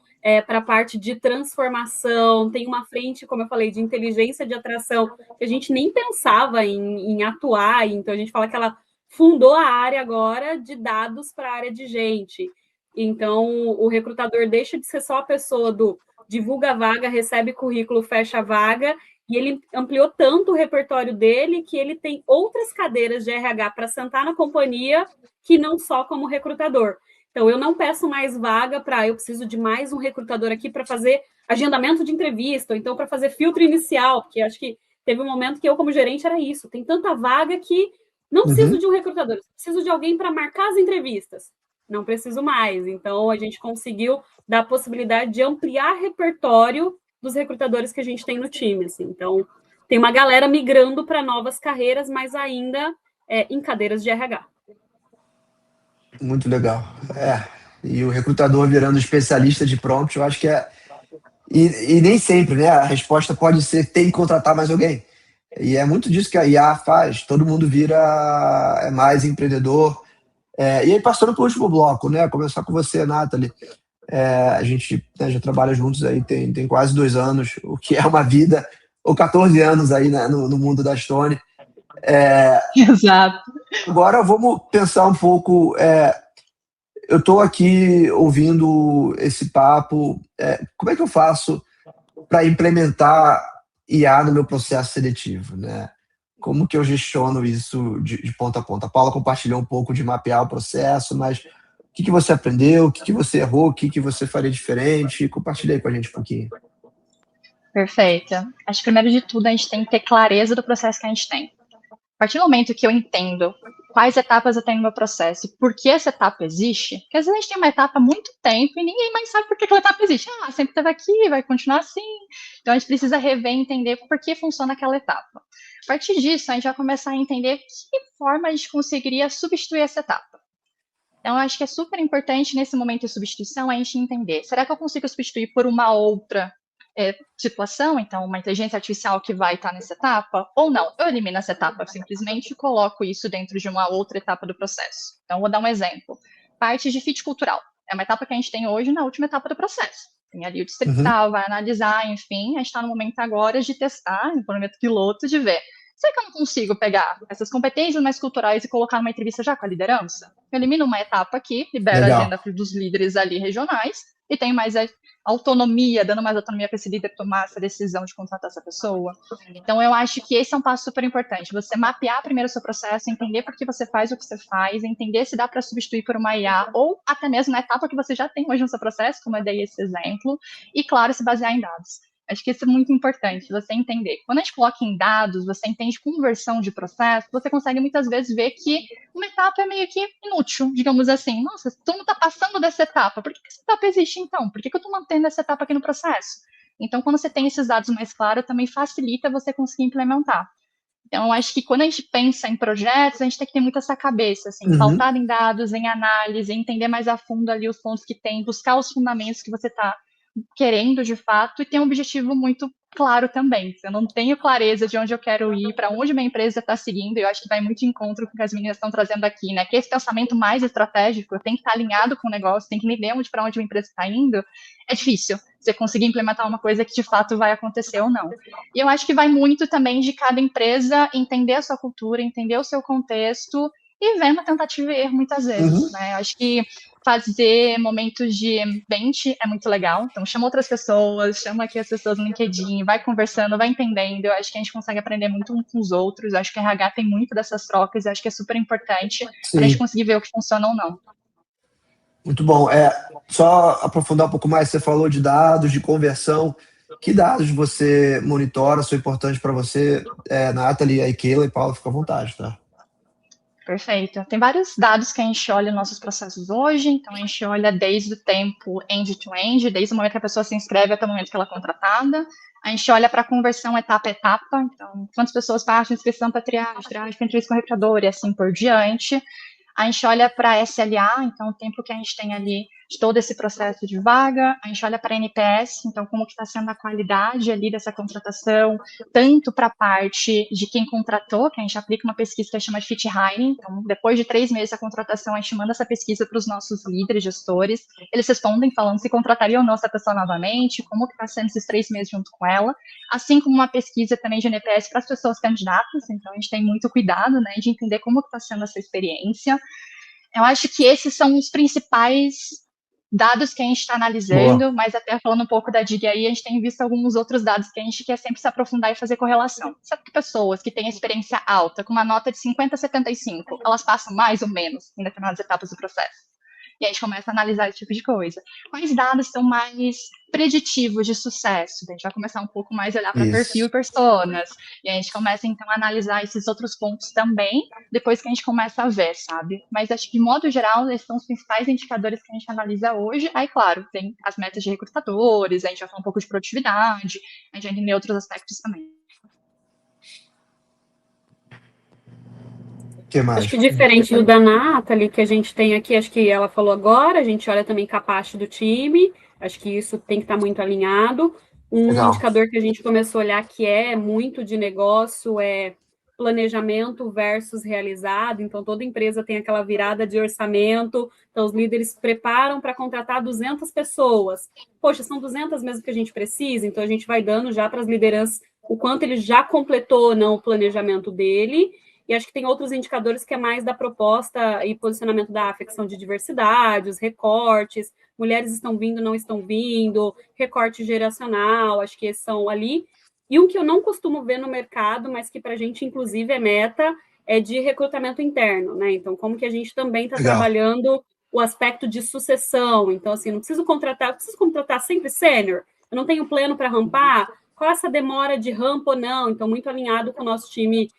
para a parte de transformação, tem uma frente, como eu falei, de inteligência de atração, que a gente nem pensava em atuar, então a gente fala que ela fundou a área agora de dados para a área de gente. Então, o recrutador deixa de ser só a pessoa do divulga a vaga, recebe currículo, fecha a vaga, e ele ampliou tanto o repertório dele que ele tem outras cadeiras de RH para sentar na companhia que não só como recrutador. Então, eu não peço mais vaga eu preciso de mais um recrutador aqui para fazer agendamento de entrevista, ou então para fazer filtro inicial, porque acho que teve um momento que eu, como gerente, era isso. Tem tanta vaga que não preciso de um recrutador, preciso de alguém para marcar as entrevistas. Não preciso mais. Então, a gente conseguiu dar a possibilidade de ampliar o repertório dos recrutadores que a gente tem no time. Assim. Então, tem uma galera migrando para novas carreiras, mas ainda em cadeiras de RH. Muito legal. E o recrutador virando especialista de prompt, eu acho que E nem sempre, né? A resposta pode ser tem que contratar mais alguém. E é muito disso que a IA faz. Todo mundo vira mais empreendedor. E aí, passando para o último bloco, né? Começar com você, Nathalie. A gente já trabalha juntos aí tem quase 2 anos, o que é uma vida, ou 14 anos aí, né, no mundo da Stone. Exato. Agora vamos pensar um pouco. Eu estou aqui ouvindo esse papo. Como é que eu faço para implementar IA no meu processo seletivo, né? Como que eu gestiono isso de ponta a ponta? A Paula compartilhou um pouco de mapear o processo, mas o que você aprendeu, o que você errou, o que você faria diferente? Compartilha aí com a gente um pouquinho. Perfeito. Acho que, primeiro de tudo, a gente tem que ter clareza do processo que a gente tem. A partir do momento que eu entendo quais etapas eu tenho no meu processo e por que essa etapa existe, porque às vezes a gente tem uma etapa há muito tempo e ninguém mais sabe por que aquela etapa existe. Sempre esteve aqui, vai continuar assim. Então, a gente precisa rever e entender por que funciona aquela etapa. A partir disso, a gente vai começar a entender que forma a gente conseguiria substituir essa etapa. Então, eu acho que é super importante, nesse momento de substituição, a gente entender, será que eu consigo substituir por uma outra situação, então uma inteligência artificial que vai estar nessa etapa, ou não, eu elimino essa etapa simplesmente e coloco isso dentro de uma outra etapa do processo. Então, vou dar um exemplo. parte de fit cultural. É uma etapa que a gente tem hoje na última etapa do processo. Tem ali o distrital, vai analisar, enfim, a gente está no momento agora de testar, no momento piloto, de ver. Será que eu não consigo pegar essas competências mais culturais e colocar numa entrevista já com a liderança? Eu elimino uma etapa aqui, libero a agenda dos líderes ali regionais e tenho mais autonomia, dando mais autonomia para esse líder tomar essa decisão de contratar essa pessoa. Então, eu acho que esse é um passo super importante. Você mapear primeiro o seu processo, entender por que você faz o que você faz, entender se dá para substituir por uma IA ou até mesmo na etapa que você já tem hoje no seu processo, como eu dei esse exemplo, e, claro, se basear em dados. Acho que isso é muito importante, você entender. Quando a gente coloca em dados, você entende conversão de processo, você consegue muitas vezes ver que uma etapa é meio que inútil, digamos assim. Nossa, todo mundo está passando dessa etapa, por que essa etapa existe então? Por que eu estou mantendo essa etapa aqui no processo? Então, quando você tem esses dados mais claros, também facilita você conseguir implementar. Então, eu acho que quando a gente pensa em projetos, a gente tem que ter muito essa cabeça, assim, pautada em dados, em análise, entender mais a fundo ali os pontos que tem, buscar os fundamentos que você está querendo de fato e ter um objetivo muito claro também. Se eu não tenho clareza de onde eu quero ir, para onde minha empresa está seguindo, eu acho que vai muito de encontro com o que as meninas estão trazendo aqui, né? Que esse pensamento mais estratégico tem que estar alinhado com o negócio, tem que entender para onde a empresa está indo. É difícil você conseguir implementar uma coisa que de fato vai acontecer ou não. E eu acho que vai muito também de cada empresa entender a sua cultura, entender o seu contexto e vendo a tentativa e erro muitas vezes, né? Eu acho que fazer momentos de bench é muito legal. Então, chama outras pessoas, chama aqui as pessoas no LinkedIn, vai conversando, vai entendendo. Eu acho que a gente consegue aprender muito uns com os outros. Eu acho que a RH tem muito dessas trocas. Eu acho que é super importante para a gente conseguir ver o que funciona ou não. Muito bom. Só aprofundar um pouco mais, você falou de dados, de conversão. Que dados você monitora, são importantes para você? Nathalie, aí Keila e Paula, fica à vontade, tá? Perfeito. Tem vários dados que a gente olha nos nossos processos hoje, então a gente olha desde o tempo end-to-end, desde o momento que a pessoa se inscreve até o momento que ela é contratada. A gente olha para a conversão etapa a etapa, então quantas pessoas passam inscrição para triagem para entrevista com o recrutador e assim por diante. A gente olha para SLA, então o tempo que a gente tem ali de todo esse processo de vaga. A gente olha para NPS, então como que está sendo a qualidade ali dessa contratação, tanto para a parte de quem contratou, que a gente aplica uma pesquisa que a gente chama de Fit Hiring. Então, depois de 3 meses da contratação, a gente manda essa pesquisa para os nossos líderes, gestores. Eles respondem falando se contratariam ou não essa pessoa novamente, como que está sendo esses 3 meses junto com ela. Assim como uma pesquisa também de NPS para as pessoas candidatas. Então, a gente tem muito cuidado, né, de entender como que está sendo essa experiência. Eu acho que esses são os principais dados que a gente está analisando, Boa. Mas até falando um pouco da DIG aí, a gente tem visto alguns outros dados que a gente quer sempre se aprofundar e fazer correlação. Sabe que pessoas que têm experiência alta, com uma nota de 50 a 75, elas passam mais ou menos em determinadas etapas do processo? E a gente começa a analisar esse tipo de coisa. Quais dados são mais preditivos de sucesso? A gente vai começar um pouco mais a olhar para perfil e personas. E a gente começa, então, a analisar esses outros pontos também, depois que a gente começa a ver, sabe? Mas acho que, de modo geral, esses são os principais indicadores que a gente analisa hoje. Aí, claro, tem as metas de recrutadores, a gente vai falar um pouco de produtividade, a gente vai entender outros aspectos também. Que mais? Acho que diferente do da Nathalie, que a gente tem aqui, acho que ela falou agora, a gente olha também capaz do time, acho que isso tem que estar muito alinhado. Legal. Indicador que a gente começou a olhar que é muito de negócio é planejamento versus realizado, então toda empresa tem aquela virada de orçamento, então os líderes preparam para contratar 200 pessoas. Poxa, são 200 mesmo que a gente precisa, então a gente vai dando já para as lideranças o quanto ele já completou ou não o planejamento dele. E acho que tem outros indicadores que é mais da proposta e posicionamento da afecção de diversidade, os recortes, mulheres estão vindo, não estão vindo, recorte geracional, acho que esses são ali. E um que eu não costumo ver no mercado, mas que para a gente, inclusive, é meta, é de recrutamento interno, né? Então, como que a gente também está trabalhando o aspecto de sucessão. Então, assim, eu preciso contratar sempre sênior, eu não tenho plano para rampar, qual é essa demora de rampa ou não? Então, muito alinhado com o nosso time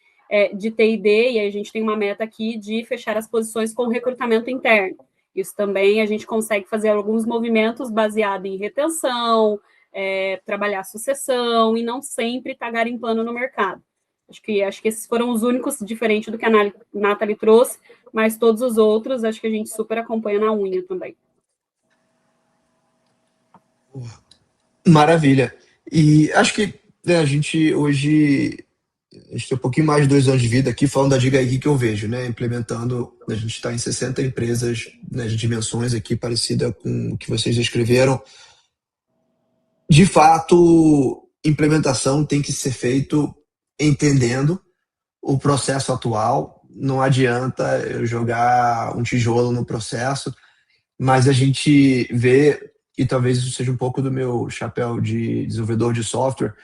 de T&D, e aí a gente tem uma meta aqui de fechar as posições com recrutamento interno. Isso também a gente consegue fazer alguns movimentos baseados em retenção, trabalhar sucessão, e não sempre estar garimpando no mercado. Acho que esses foram os únicos, diferente do que a Nathalie trouxe, mas todos os outros, acho que a gente super acompanha na unha também. Maravilha. E acho que a gente hoje A gente tem um pouquinho mais de 2 anos de vida aqui, falando da Diga aí que eu vejo, né? Implementando, a gente está em 60 empresas, né, de dimensões aqui parecida com o que vocês descreveram. De fato, implementação tem que ser feito entendendo o processo atual. Não adianta eu jogar um tijolo no processo, mas a gente vê, e talvez isso seja um pouco do meu chapéu de desenvolvedor de software,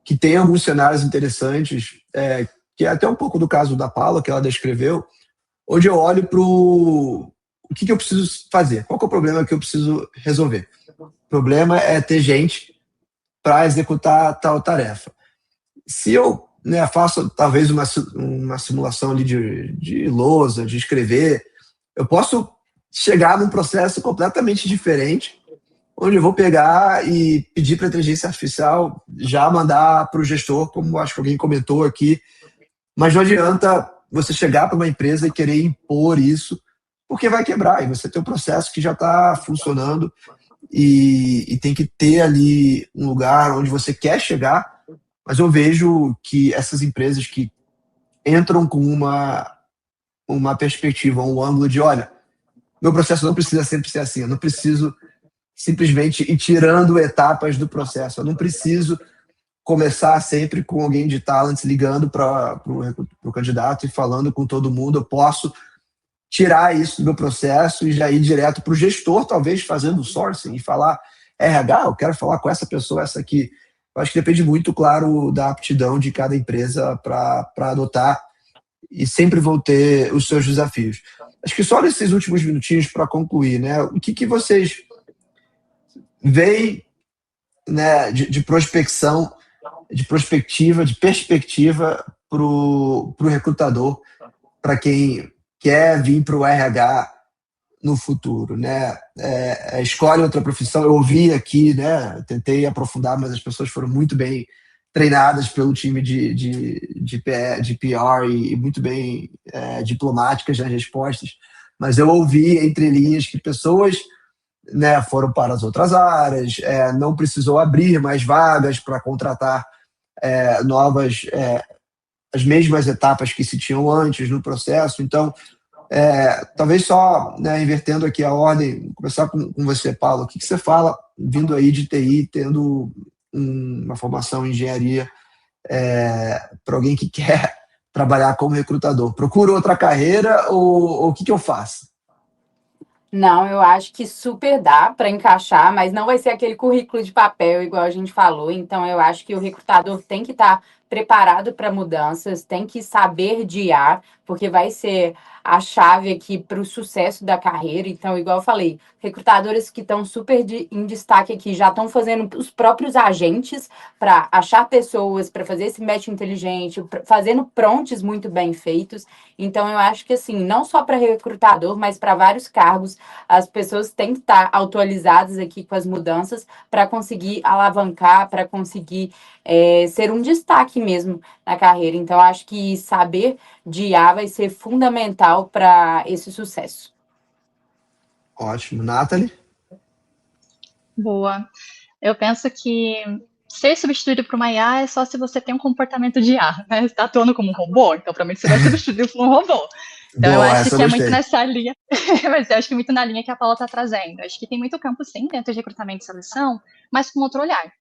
que tem alguns cenários interessantes, que é até um pouco do caso da Paula, que ela descreveu, onde eu olho para o que eu preciso fazer, qual que é o problema que eu preciso resolver. O problema é ter gente para executar tal tarefa. Se eu, né, faço talvez uma simulação ali de lousa, de escrever, eu posso chegar num processo completamente diferente, onde eu vou pegar e pedir para a inteligência artificial já mandar para o gestor, como acho que alguém comentou aqui, mas não adianta você chegar para uma empresa e querer impor isso, porque vai quebrar, e você tem um processo que já está funcionando e tem que ter ali um lugar onde você quer chegar, mas eu vejo que essas empresas que entram com uma perspectiva, um ângulo de, olha, meu processo não precisa sempre ser assim, eu não preciso simplesmente ir tirando etapas do processo, eu não preciso começar sempre com alguém de talents ligando para o candidato e falando com todo mundo, eu posso tirar isso do meu processo e já ir direto para o gestor, talvez fazendo sourcing e falar, RH, eu quero falar com essa pessoa, essa aqui. Eu acho que depende muito, claro, da aptidão de cada empresa para adotar, e sempre vão ter os seus desafios. Acho que só nesses últimos minutinhos para concluir, né? O que vocês veem, né, de prospecção, de perspectiva para o recrutador, para quem quer vir para o RH no futuro, né? Escolhe outra profissão. Eu ouvi aqui, né? Tentei aprofundar, mas as pessoas foram muito bem treinadas pelo time de PR e muito bem diplomáticas nas respostas. Mas eu ouvi entre linhas que pessoas, né, foram para as outras áreas, não precisou abrir mais vagas para contratar novas, as mesmas etapas que se tinham antes no processo. Então, talvez só, né, invertendo aqui a ordem, começar com você, Paulo. O que você fala, vindo aí de TI, tendo uma formação em engenharia, para alguém que quer trabalhar como recrutador? Procura outra carreira ou o que eu faço? Não, eu acho que super dá para encaixar, mas não vai ser aquele currículo de papel, igual a gente falou. Então, eu acho que o recrutador tem que estar preparado para mudanças, tem que saber guiar, porque vai ser a chave aqui para o sucesso da carreira. Então, igual eu falei, recrutadores que estão super em destaque aqui já estão fazendo os próprios agentes para achar pessoas, para fazer esse match inteligente, fazendo prompts muito bem feitos. Então, eu acho que, assim, não só para recrutador, mas para vários cargos, as pessoas têm que estar atualizadas aqui com as mudanças para conseguir alavancar, para conseguir ser um destaque mesmo na carreira. Então, acho que saber de IA vai ser fundamental para esse sucesso. Ótimo. Nathalie? Boa. Eu penso que ser substituído por uma IA é só se você tem um comportamento de IA, né? Você está atuando como um robô, então provavelmente você vai substituir por um robô. Então Boa, eu acho que é muito gostei. nessa linha, mas eu acho que muito na linha que a Paula está trazendo. Eu acho que tem muito campo sim dentro de recrutamento e seleção, mas com outro olhar.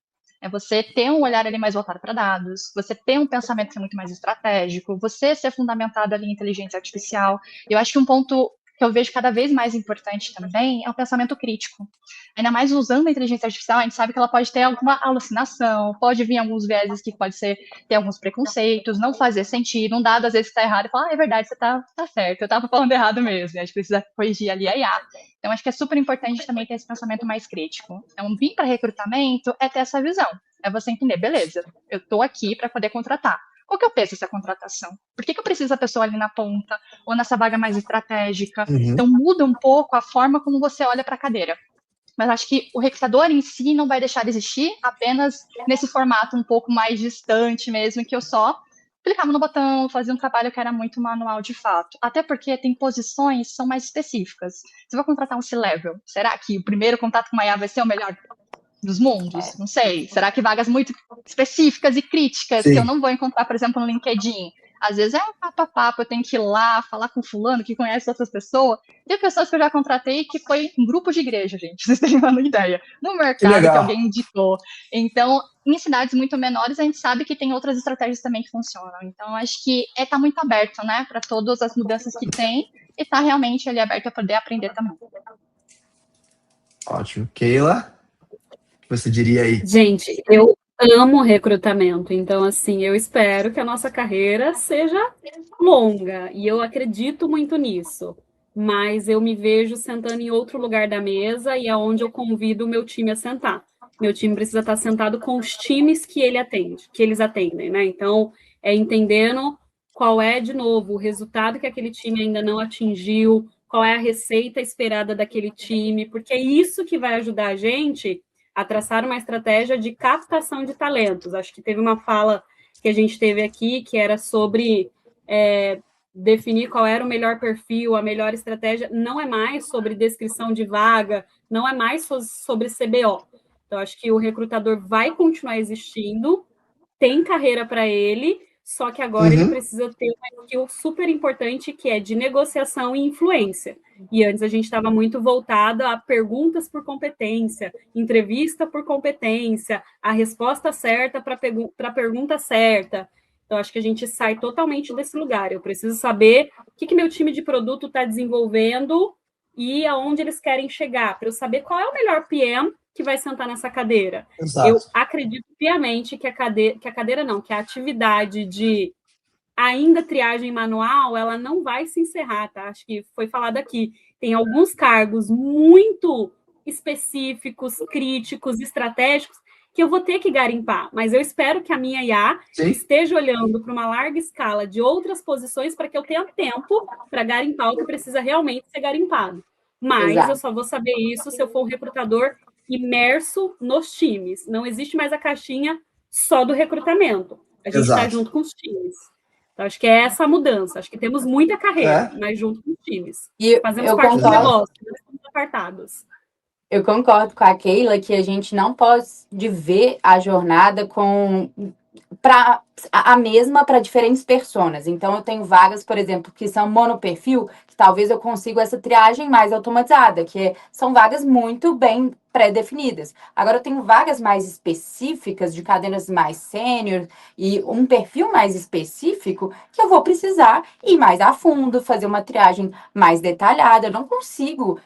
É você ter um olhar ali mais voltado para dados, você ter um pensamento que é muito mais estratégico, você ser fundamentado ali em inteligência artificial. Eu acho que um ponto que eu vejo cada vez mais importante também é o pensamento crítico. Ainda mais usando a inteligência artificial, a gente sabe que ela pode ter alguma alucinação, pode vir alguns vieses que pode ser, ter alguns preconceitos, não fazer sentido, um dado às vezes está errado e fala, é verdade, você tá certo, eu estava falando errado mesmo, a gente precisa corrigir ali a IA. Então, acho que é super importante também ter esse pensamento mais crítico. Então, vir para recrutamento é ter essa visão, é você entender, beleza, eu estou aqui para poder contratar. Qual que é o peso dessa contratação? Por que eu preciso da pessoa ali na ponta, ou nessa vaga mais estratégica? Então, muda um pouco a forma como você olha para a cadeira. Mas acho que o recrutador em si não vai deixar de existir apenas nesse formato um pouco mais distante mesmo, que eu só clicava no botão, fazia um trabalho que era muito manual de fato. Até porque tem posições que são mais específicas. Se eu vou contratar um C-Level, será que o primeiro contato com uma IA vai ser o melhor dos mundos, não sei. Será que vagas muito específicas e críticas Sim. que eu não vou encontrar, por exemplo, no LinkedIn? Às vezes é um papo, eu tenho que ir lá, falar com fulano que conhece outras pessoas. Tem pessoas que eu já contratei que foi um grupo de igreja, gente, vocês têm uma ideia. No Que mercado que legal. alguém indicou. Então, em cidades muito menores, a gente sabe que tem outras estratégias também que funcionam. Então, acho que tá muito aberto, né, para todas as mudanças que tem e tá realmente ali aberto a poder aprender também. Ótimo. Keila, o que você diria aí? Gente, eu amo recrutamento, então, assim, eu espero que a nossa carreira seja longa, e eu acredito muito nisso, mas eu me vejo sentando em outro lugar da mesa e é onde eu convido o meu time a sentar. Meu time precisa estar sentado com os times que eles atendem, né? Então, entendendo qual é, de novo, o resultado que aquele time ainda não atingiu, qual é a receita esperada daquele time, porque é isso que vai ajudar a gente a traçar uma estratégia de captação de talentos. Acho que teve uma fala que a gente teve aqui, que era sobre definir qual era o melhor perfil, a melhor estratégia. Não é mais sobre descrição de vaga, não é mais sobre CBO. Então, acho que o recrutador vai continuar existindo, tem carreira para ele, só que agora ele precisa ter uma skill super importante, que é de negociação e influência. E antes a gente estava muito voltado a perguntas por competência, entrevista por competência, a resposta certa para a pergunta certa. Então, acho que a gente sai totalmente desse lugar. Eu preciso saber o que meu time de produto está desenvolvendo e aonde eles querem chegar, para eu saber qual é o melhor PM que vai sentar nessa cadeira. Exato. Eu acredito piamente que a atividade de ainda triagem manual, ela não vai se encerrar, tá? Acho que foi falado aqui. Tem alguns cargos muito específicos, críticos, estratégicos, que eu vou ter que garimpar, mas eu espero que a minha IA esteja olhando para uma larga escala de outras posições para que eu tenha tempo para garimpar o que precisa realmente ser garimpado. Mas eu só vou saber isso se eu for um recrutador imerso nos times. Não existe mais a caixinha só do recrutamento. A gente está junto com os times. Então, acho que é essa a mudança. Acho que temos muita carreira, mas junto com os times. E fazemos parte do negócio, nós estamos apartados. Eu concordo com a Keila que a gente não pode ver a jornada a mesma para diferentes personas. Então, eu tenho vagas, por exemplo, que são monoperfil, que talvez eu consiga essa triagem mais automatizada, que são vagas muito bem pré-definidas. Agora, eu tenho vagas mais específicas, de cadeiras mais sênior, e um perfil mais específico, que eu vou precisar ir mais a fundo, fazer uma triagem mais detalhada. Eu não consigo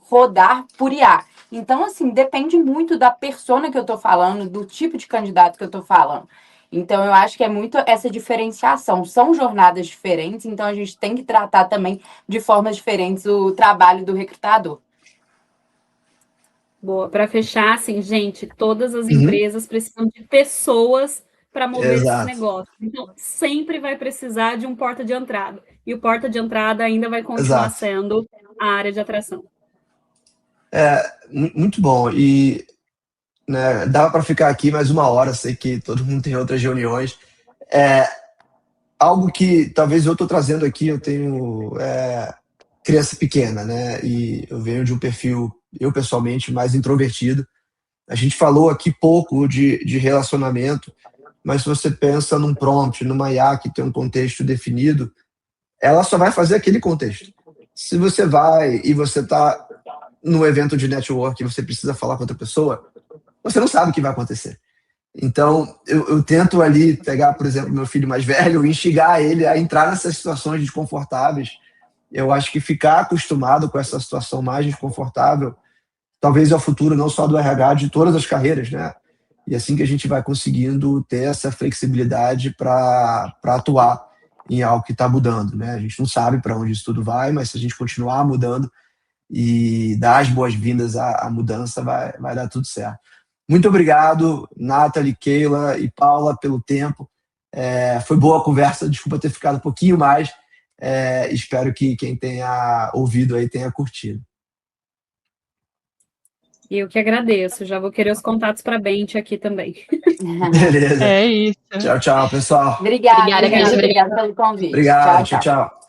rodar por IA. Então, assim, depende muito da persona que eu estou falando, do tipo de candidato que eu estou falando. Então, eu acho que é muito essa diferenciação. São jornadas diferentes, então a gente tem que tratar também de formas diferentes o trabalho do recrutador. Boa. Para fechar, assim, gente, todas as empresas precisam de pessoas para mover esses negócios. Então, sempre vai precisar de um porta de entrada. E o porta de entrada ainda vai continuar sendo a área de atração. Muito bom. E dava para ficar aqui mais uma hora, sei que todo mundo tem outras reuniões. Algo que talvez eu estou trazendo aqui, eu tenho criança pequena, né? E eu venho de um perfil, eu pessoalmente, mais introvertido. A gente falou aqui pouco de relacionamento, mas se você pensa num prompt, numa IA que tem um contexto definido, ela só vai fazer aquele contexto. Se você vai e você está num evento de network e você precisa falar com outra pessoa, você não sabe o que vai acontecer. Então, eu tento ali pegar, por exemplo, meu filho mais velho e instigar ele a entrar nessas situações desconfortáveis. Eu acho que ficar acostumado com essa situação mais desconfortável talvez é o futuro não só do RH, de todas as carreiras, né? E assim que a gente vai conseguindo ter essa flexibilidade para atuar em algo que está mudando, né? A gente não sabe para onde isso tudo vai, mas se a gente continuar mudando e dar as boas-vindas à mudança, vai dar tudo certo. Muito obrigado, Nathalie, Keila e Paula, pelo tempo. Foi boa a conversa, desculpa ter ficado um pouquinho mais. Espero que quem tenha ouvido aí tenha curtido. Eu que agradeço. Já vou querer os contatos para a Bente aqui também. Beleza. É isso. Tchau, pessoal. Obrigada pelo convite. Obrigado, tchau.